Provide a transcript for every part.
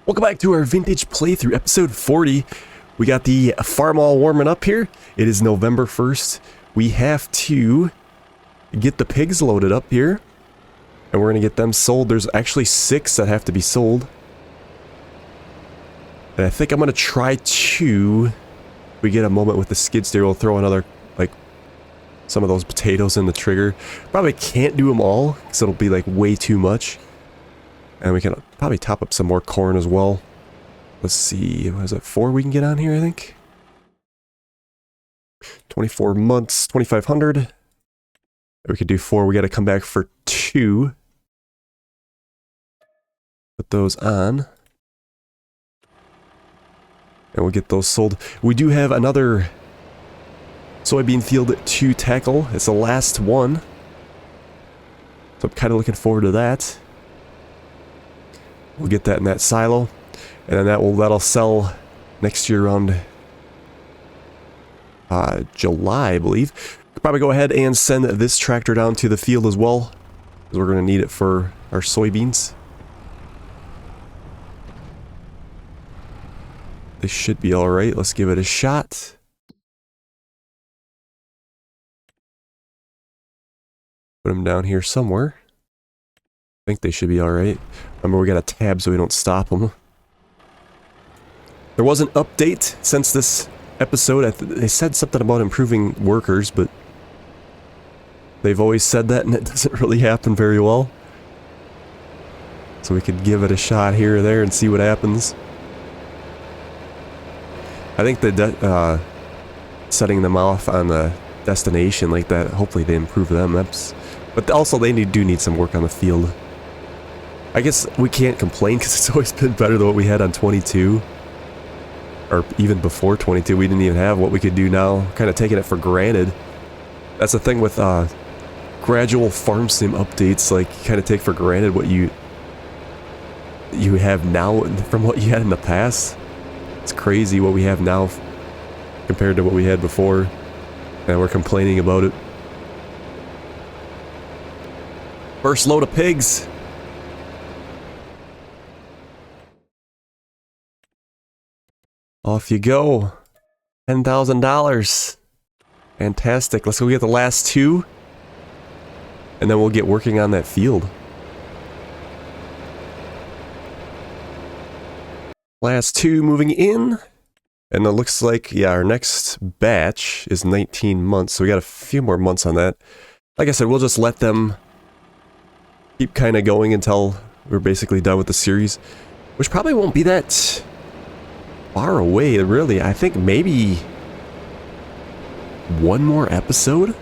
Welcome back to our vintage playthrough, episode 40. We got the farm all warming up here. It is November 1st. We have to get the pigs loaded up here, and we're going to get them sold. There's actually 6 that have to be sold. And I think I'm going to try to, if we get a moment with the skid steer, we'll throw another, like, some of those potatoes in the trigger. Probably can't do them all, because it'll be, like, way too much. And we can probably top up some more corn as well. Let's see, what is it, 4 we can get on here, I think? 24 months, 2,500. We could do 4, we gotta come back for 2. Put those on. And we'll get those sold. We do have another soybean field to tackle. It's the last one. So I'm kind of looking forward to that. We'll get that in that silo, and then that'll sell next year around July, I believe. We'll probably go ahead and send this tractor down to the field as well, because we're going to need it for our soybeans. This should be all right. Let's give it a shot. Put them down here somewhere. I think they should be alright. Remember, we got a tab so we don't stop them. There was an update since this episode. They said something about improving workers, but they've always said that and it doesn't really happen very well. So we could give it a shot here or there and see what happens. I think the setting them off on the destination like that, hopefully they improve them. But also they do need some work on the field. I guess we can't complain because it's always been better than what we had on 22. Or even before 22, we didn't even have what we could do now. Kind of taking it for granted. That's the thing with gradual farm sim updates. Like, you kind of take for granted what you have now from what you had in the past. It's crazy what we have now compared to what we had before. And we're complaining about it. First load of pigs. Off you go. $10,000. Fantastic. Let's go get the last 2. And then we'll get working on that field. Last 2 moving in. And it looks like, yeah, our next batch is 19 months. So we got a few more months on that. Like I said, we'll just let them keep kind of going until we're basically done with the series. Which probably won't be that far away, really. I think maybe 1 more episode,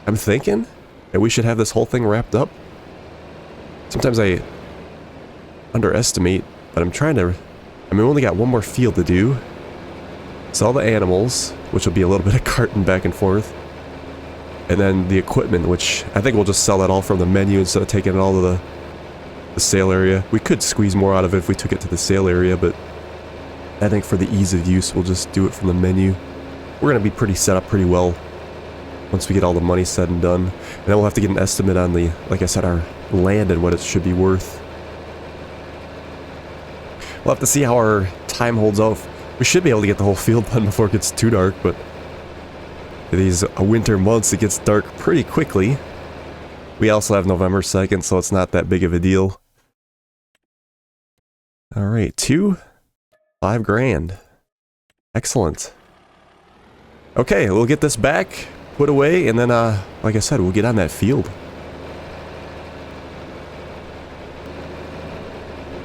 I'm thinking, and we should have this whole thing wrapped up. Sometimes I underestimate, but I'm trying to, I mean, we only got 1 more field to do. Sell the animals, which will be a little bit of carting back and forth, and then the equipment, which I think we'll just sell that all from the menu instead of taking it all to the sale area. We could squeeze more out of it if we took it to the sale area, but I think for the ease of use, we'll just do it from the menu. We're going to be pretty set up pretty well once we get all the money said and done. And then we'll have to get an estimate on the, like I said, our land and what it should be worth. We'll have to see how our time holds off. We should be able to get the whole field done before it gets too dark, but these winter months, it gets dark pretty quickly. We also have November 2nd, so it's not that big of a deal. Alright, 2. 5 grand. Excellent. Okay, we'll get this back, put away, and then, like I said, we'll get on that field.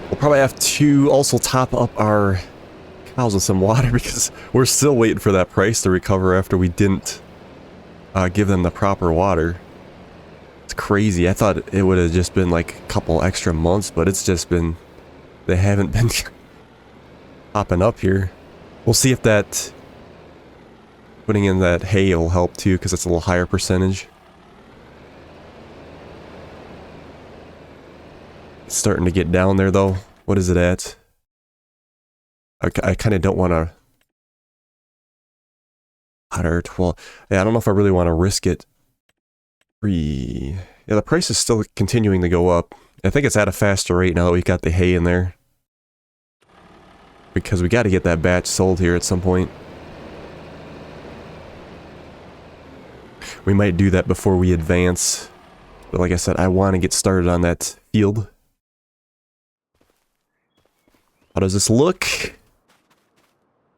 We'll probably have to also top up our cows with some water because we're still waiting for that price to recover after we didn't give them the proper water. It's crazy. I thought it would have just been like a couple extra months, but it's just been, they haven't been popping up here. We'll see if that putting in that hay will help too, because it's a little higher percentage. It's starting to get down there though. What is it at? I kind of don't want to 112. Yeah, I don't know if I really want to risk it. Yeah, the price is still continuing to go up. I think it's at a faster rate now that we've got the hay in there. because we got to get that batch sold here at some point. We might do that before we advance. But like I said, I want to get started on that field. How does this look?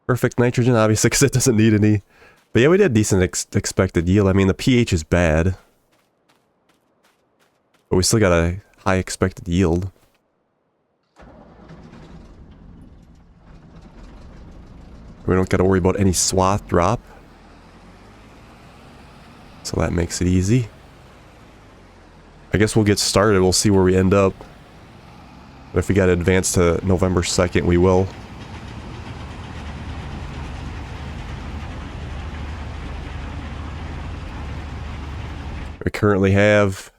Perfect nitrogen, obviously, because it doesn't need any. But yeah, we did decent expected yield. I mean, the pH is bad. But we still got a high expected yield. We don't got to worry about any swath drop. So that makes it easy. I guess we'll get started. We'll see where we end up. But if we got to advance to November 2nd, we will. We currently have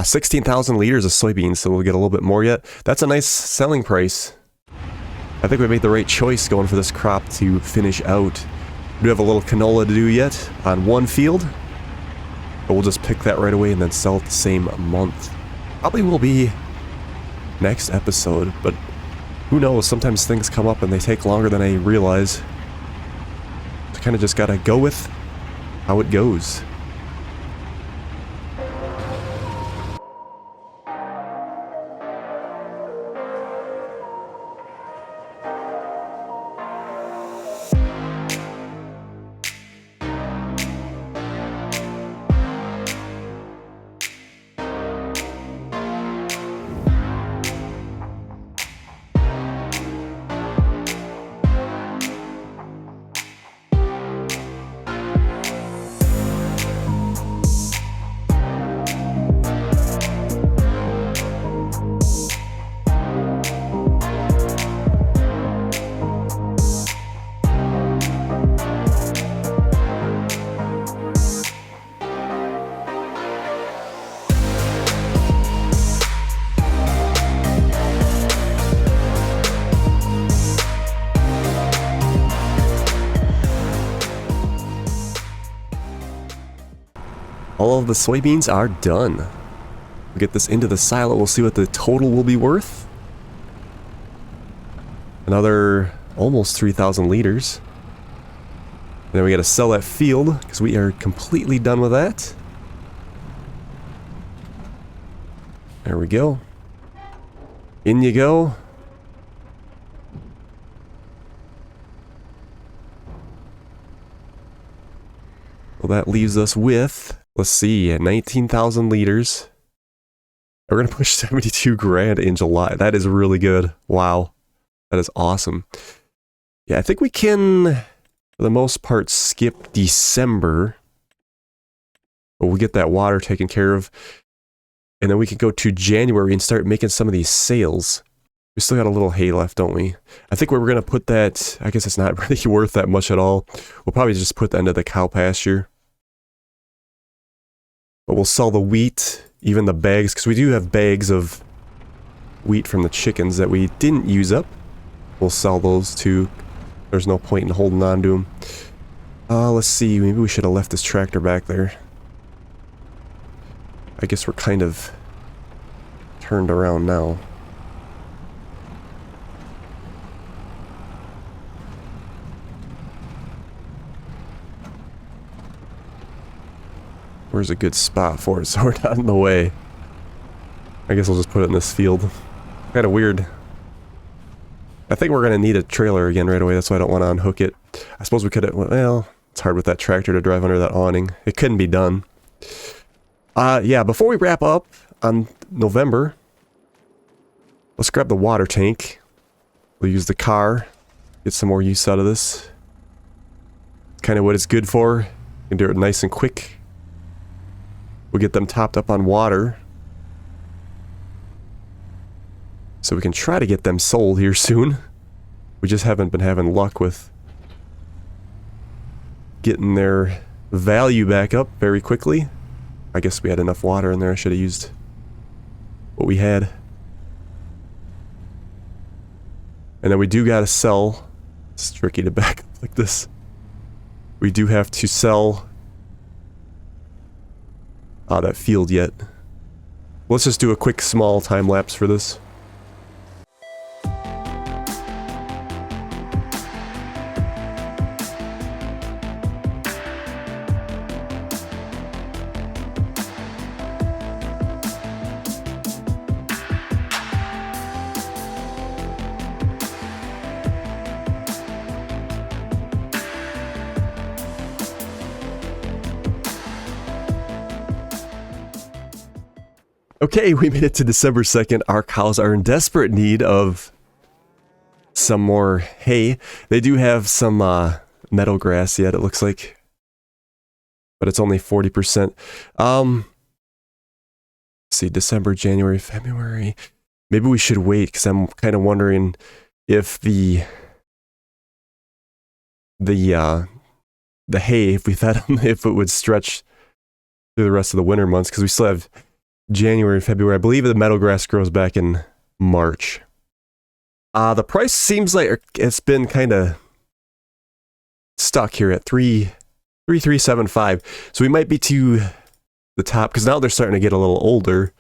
16,000 liters of soybeans, so we'll get a little bit more yet. That's a nice selling price. I think we made the right choice going for this crop to finish out. We do have a little canola to do yet on one field. But we'll just pick that right away and then sell it the same month. Probably will be next episode, but who knows? Sometimes things come up and they take longer than I realize. So kind of just gotta go with how it goes. All of the soybeans are done. We'll get this into the silo. We'll see what the total will be worth. Another almost 3,000 liters. And then we got to sell that field because we are completely done with that. There we go. In you go. Well, that leaves us with, let's see, 19,000 liters. We're going to push 72 grand in July. That is really good. Wow. That is awesome. Yeah, I think we can, for the most part, skip December. But we'll get that water taken care of. And then we can go to January and start making some of these sales. We still got a little hay left, don't we? I think where we're going to put that, I guess it's not really worth that much at all. We'll probably just put that into the cow pasture. But we'll sell the wheat, even the bags, because we do have bags of wheat from the chickens that we didn't use up. We'll sell those too. There's no point in holding on to them. Let's see, maybe we should have left this tractor back there. I guess we're kind of turned around now. Where's a good spot for it so we're not in the way? I guess we'll just put it in this field. Kind of weird. I think we're going to need a trailer again right away. That's why I don't want to unhook it. I suppose we could have, well, it's hard with that tractor to drive under that awning. It couldn't be done. Yeah, before we wrap up on November, let's grab the water tank. We'll use the car, get some more use out of this. Kind of what it's good for. You can do it nice and quick. We'll get them topped up on water. So we can try to get them sold here soon. We just haven't been having luck with getting their value back up very quickly. I guess we had enough water in there. I should have used what we had. And then we do gotta sell. It's tricky to back up like this. We do have to sell that field yet. Let's just do a quick small time lapse for this. Okay, we made it to December 2nd. Our cows are in desperate need of some more hay. They do have some meadow grass yet, it looks like. But it's only 40%. Let's see, December, January, February. Maybe we should wait, because I'm kind of wondering if the hay, if we fed them, if it would stretch through the rest of the winter months, because we still have January and February. I believe the meadow grass grows back in March. The price seems like it's been kind of stuck here at 3,375. So we might be to the top, because now they're starting to get a little older,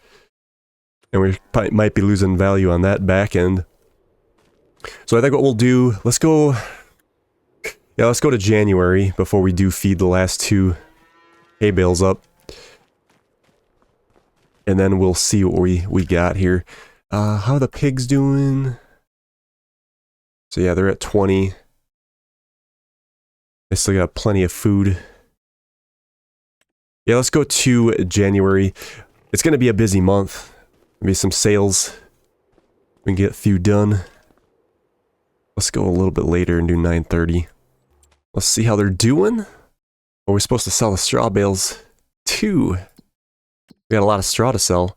and we might be losing value on that back end. So I think what we'll do, let's go to January before we do feed the last 2 hay bales up. And then we'll see what we got here. How are the pigs doing? So yeah, they're at 20. They still got plenty of food. Yeah, let's go to January. It's going to be a busy month. Maybe some sales. We can get a few done. Let's go a little bit later and do 9:30. Let's see how they're doing. Are we supposed to sell the straw bales too? We got a lot of straw to sell.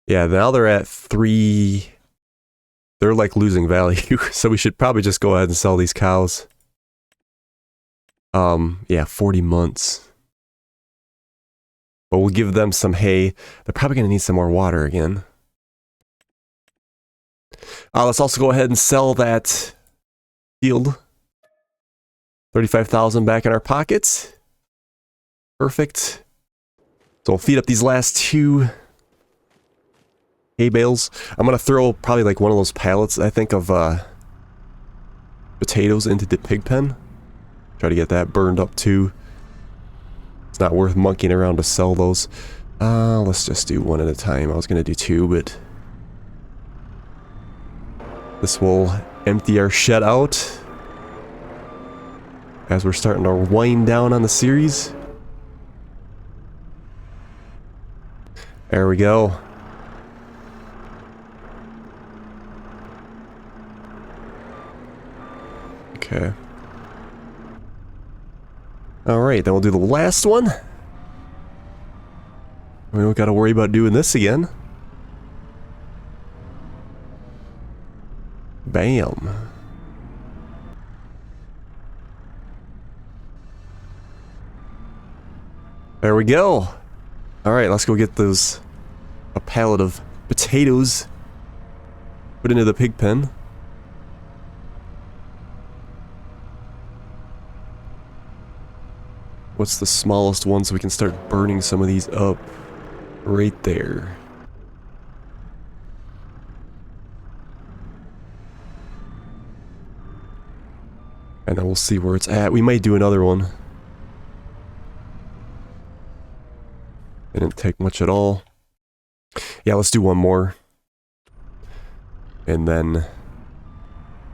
Yeah, now they're at 3. They're like losing value. So we should probably just go ahead and sell these cows. Yeah, 40 months. But we'll give them some hay. They're probably going to need some more water again. Let's also go ahead and sell that field. 35,000 back in our pockets. Perfect. So we'll feed up these last 2 hay bales. I'm going to throw probably like one of those pallets, I think, of potatoes into the pig pen. Try to get that burned up too. It's not worth monkeying around to sell those. Let's just do 1 at a time. I was going to do 2, but this will empty our shed out as we're starting to wind down on the series. There we go. Okay. Alright, then we'll do the last one. We don't gotta worry about doing this again. Bam. There we go. Alright, let's go get a pallet of potatoes put into the pig pen. What's the smallest one so we can start burning some of these up? Right there. And then we'll see where it's at. We might do another one. Didn't take much at all. Yeah, let's do one more. And then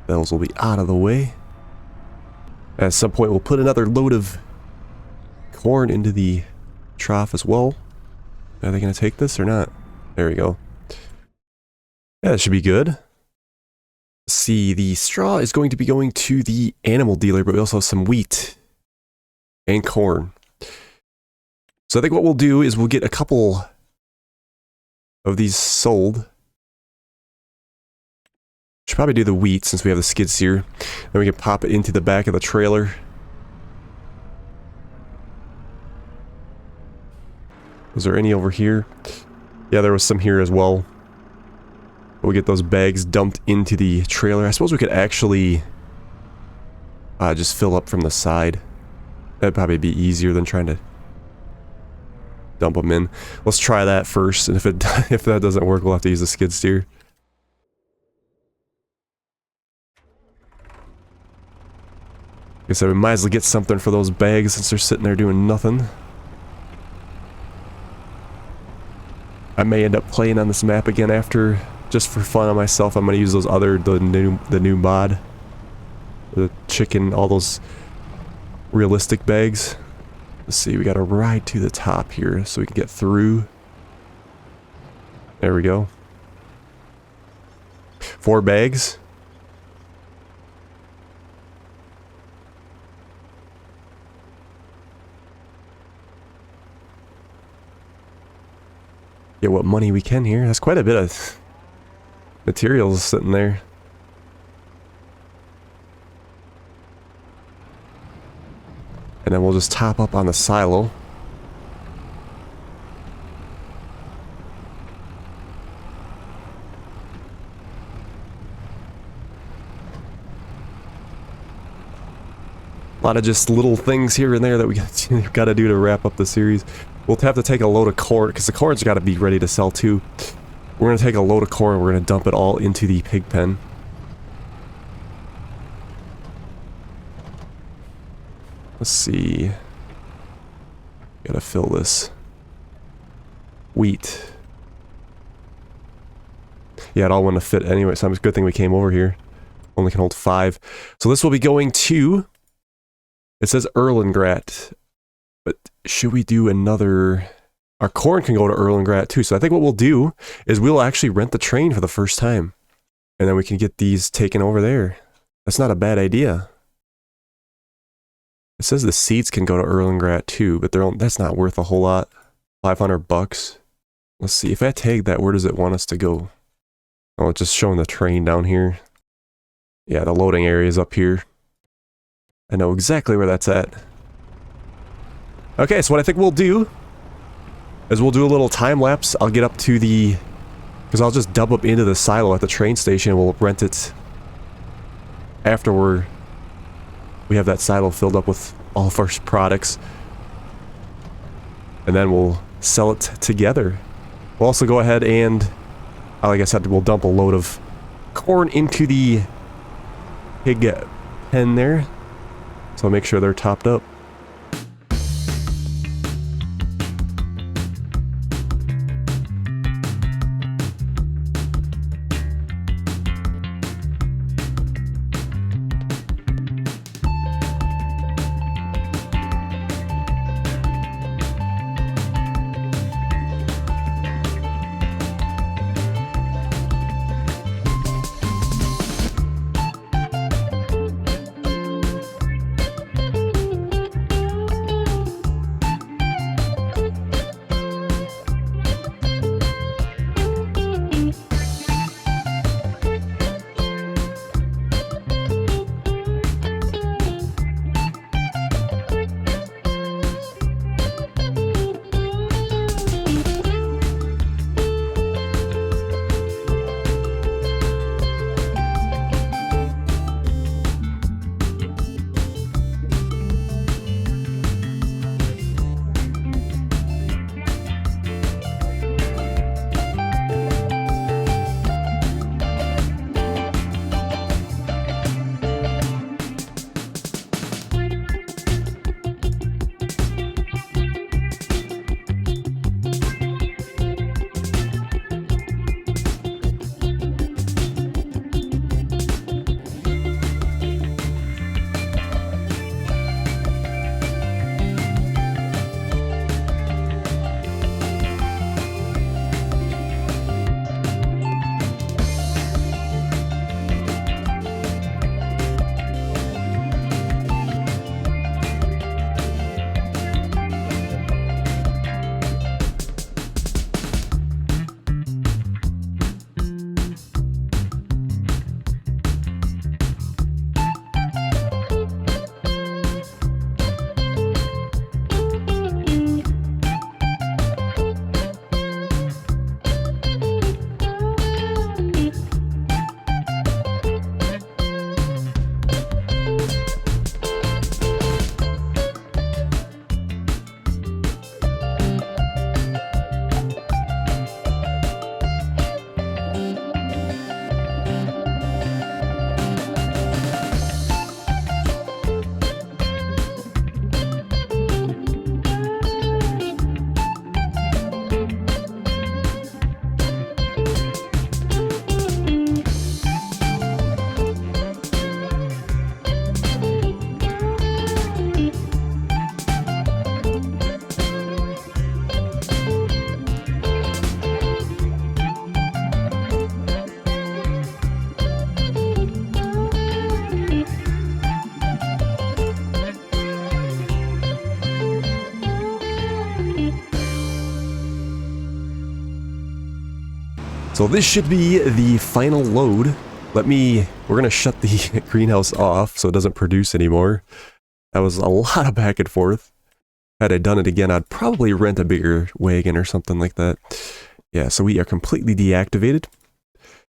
those will be out of the way. At some point we'll put another load of corn into the trough as well. Are they going to take this or not? There we go. Yeah, that should be good. Let's see, the straw is going to be going to the animal dealer, but we also have some wheat and corn. So I think what we'll do is we'll get a couple of these sold. Should probably do the wheat since we have the skid steer. Then we can pop it into the back of the trailer. Was there any over here? Yeah, there was some here as well. We'll get those bags dumped into the trailer. I suppose we could actually just fill up from the side. That'd probably be easier than trying to dump them in. Let's try that first, and if that doesn't work, we'll have to use the skid steer. Guess I might as well get something for those bags since they're sitting there doing nothing. I may end up playing on this map again after, just for fun on myself. I'm gonna use those the new mod, the chicken, all those realistic bags. Let's see, we gotta ride to the top here so we can get through. There we go. 4 bags. Get what money we can here. That's quite a bit of materials sitting there. And then we'll just top up on the silo. A lot of just little things here and there that we got to do to wrap up the series. We'll have to take a load of corn, because the corn's got to be ready to sell too. We're going to take a load of corn and we're going to dump it all into the pig pen. Let's see. Gotta fill this. Wheat. Yeah, it all wouldn't fit anyway, so it's a good thing we came over here. Only can hold 5. So this will be going to... It says Erlengrat, but should we do another... Our corn can go to Erlengrat too, so I think what we'll do is we'll actually rent the train for the first time. And then we can get these taken over there. That's not a bad idea. It says the seeds can go to Erlengrat too, but that's not worth a whole lot. $500. Let's see, if I tag that, where does it want us to go? Oh, it's just showing the train down here. Yeah, the loading area is up here. I know exactly where that's at. Okay, so what I think we'll do is we'll do a little time lapse. I'll get up to the... Because I'll just dump up into the silo at the train station and we'll rent it after we have that silo filled up with all of our products. And then we'll sell it together. We'll also go ahead and, like I said, we'll dump a load of corn into the pig pen there. So make sure they're topped up. So this should be the final load. We're gonna shut the greenhouse off so it doesn't produce anymore. That was a lot of back and forth. Had I done it again, I'd probably rent a bigger wagon or something like that. Yeah, so we are completely deactivated.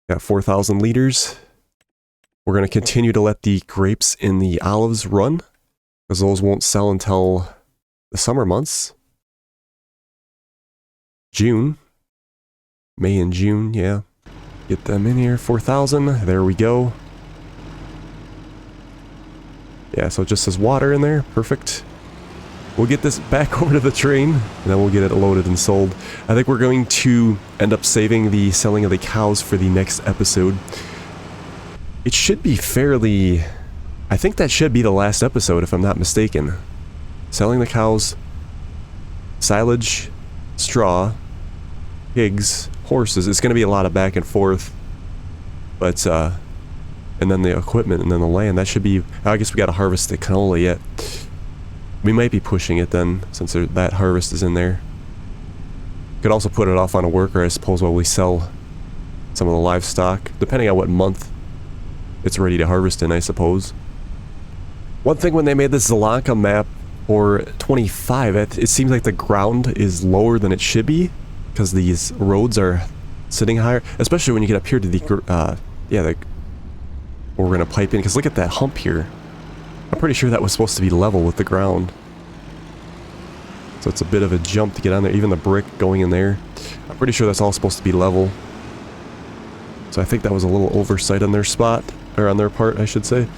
Got 4,000 liters. We're gonna continue to let the grapes in the olives run, because those won't sell until the summer months. June. May and June, yeah. Get them in here, 4,000. There we go. Yeah, so it just says water in there. Perfect. We'll get this back over to the train, and then we'll get it loaded and sold. I think we're going to end up saving the selling of the cows for the next episode. It should be fairly... I think that should be the last episode, if I'm not mistaken. Selling the cows, silage, straw, pigs, horses. It's going to be a lot of back and forth. But, and then the equipment, and then the land. That should be... I guess we got to harvest the canola yet. We might be pushing it then, since that harvest is in there. Could also put it off on a worker, I suppose, while we sell some of the livestock, depending on what month it's ready to harvest in, I suppose. One thing when they made this Zielonka map for 25, it seems like the ground is lower than it should be, because these roads are sitting higher, especially when you get up here to the, where we're going to pipe in, because look at that hump here. I'm pretty sure that was supposed to be level with the ground. So it's a bit of a jump to get on there, even the brick going in there. I'm pretty sure that's all supposed to be level. So I think that was a little oversight on their spot, or on their part, I should say.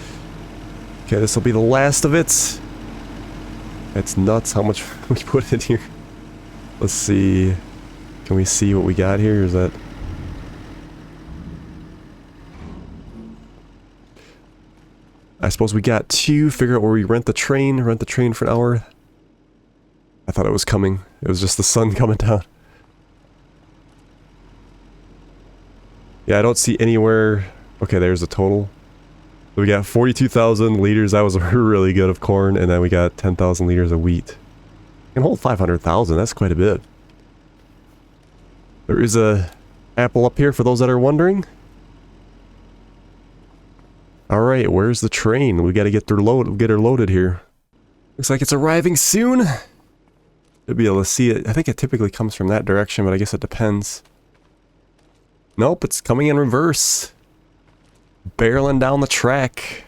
Okay, this will be the last of it. It's nuts how much we put in here. Let's see. Can we see what we got here? Is that... I suppose we got to figure out where we rent the train for an hour. I thought it was coming. It was just the sun coming down. Yeah, I don't see anywhere... Okay, there's the total. We got 42,000 liters. That was really good of corn, and then we got 10,000 liters of wheat. We can hold 500,000. That's quite a bit. There is a apple up here for those that are wondering. Alright, where's the train? We gotta get her loaded here. Looks like it's arriving soon. Should be able to see it. I think it typically comes from that direction, but I guess it depends. Nope, it's coming in reverse. Barreling down the track.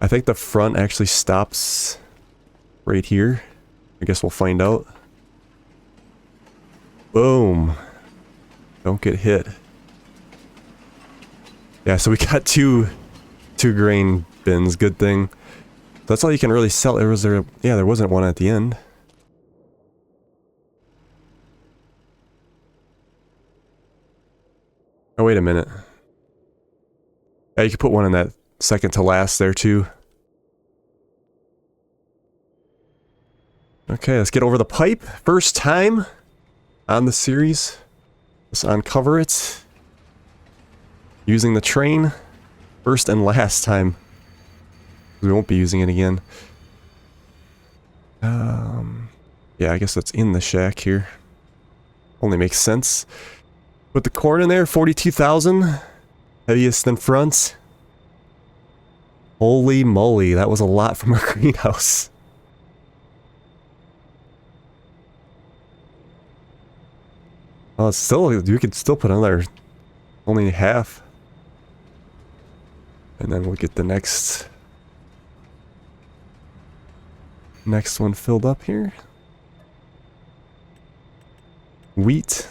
I think the front actually stops right here. I guess we'll find out. Boom. Don't get hit. Yeah, so we got two grain bins. Good thing. That's all you can really sell. There wasn't one at the end. Oh, wait a minute. Yeah, you could put one in that second to last there, too. Okay, let's get over the pipe. First time on the series. Let's uncover it. Using the train. First and last time. We won't be using it again. Yeah, I guess that's in the shack here. Only makes sense. Put the corn in there, 42,000. Heaviest in front. Holy moly, that was a lot from our greenhouse. Oh, still, you could still put another, only half. And then we'll get the next one filled up here. Wheat.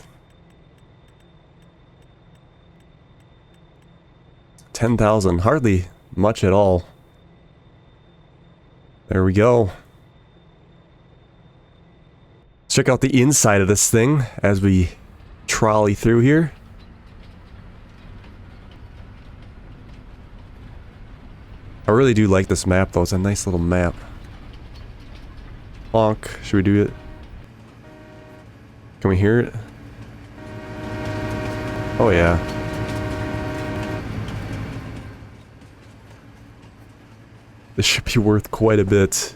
10,000, hardly much at all. There we go. Let's check out the inside of this thing as we trolley through here. I really do like this map though, it's a nice little map. Honk, should we do it? Can we hear it? Oh yeah. This should be worth quite a bit.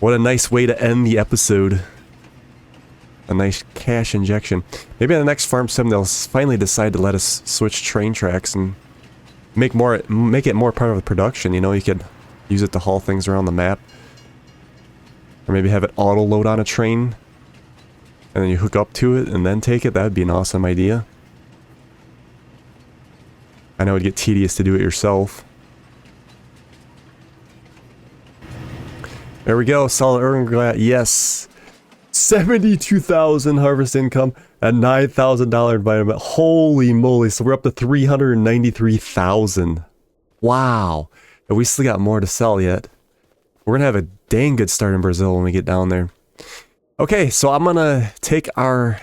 What a nice way to end the episode. a nice cash injection. Maybe on the next farm sim they'll finally decide to let us switch train tracks and make it more part of the production. You know, you could use it to haul things around the map, or maybe have it auto load on a train and then you hook up to it and then take it. That would be an awesome idea. I know it'd get tedious to do it yourself. There we go, solid urban glass. Yes, 72,000 harvest income and $9,000 environment. Holy moly! So we're up to 393,000. Wow! And we still got more to sell yet. We're gonna have a dang good start in Brazil when we get down there. Okay, so I'm gonna take our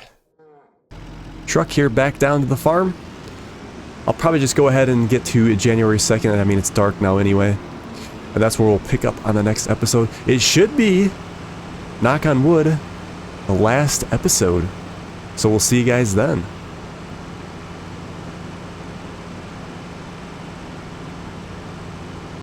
truck here back down to the farm. I'll probably just go ahead and get to January 2nd. I mean, it's dark now anyway. And that's where we'll pick up on the next episode. It should be, knock on wood, the last episode. So we'll see you guys then.